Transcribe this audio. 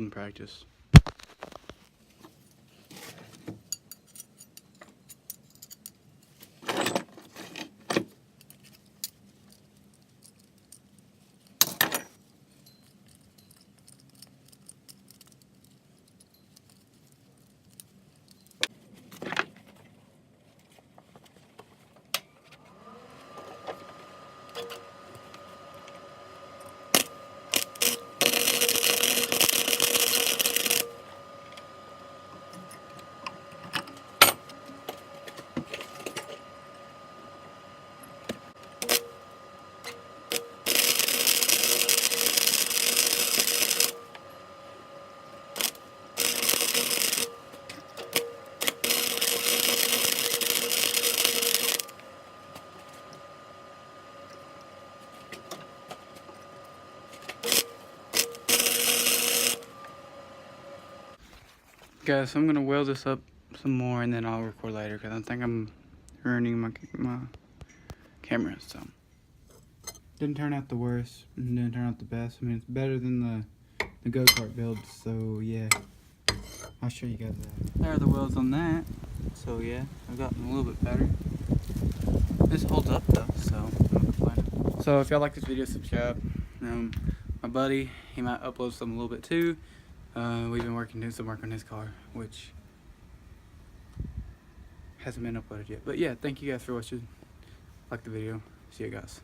Welding Practice. Guys, so I'm gonna weld this up some more and then I'll record later because I think I'm ruining my camera. So didn't turn out the worst and didn't turn out the best. I mean, it's better than the go-kart build. So yeah, I'll show you guys that. There are the welds on that. So yeah, I've gotten a little bit better. This holds up though, so I'm not complaining. So if y'all like this video, subscribe. My buddy, he might upload some a little bit too. We've been doing some work on his car, which hasn't been uploaded yet. But yeah, thank you guys for watching. Like the video. See you guys.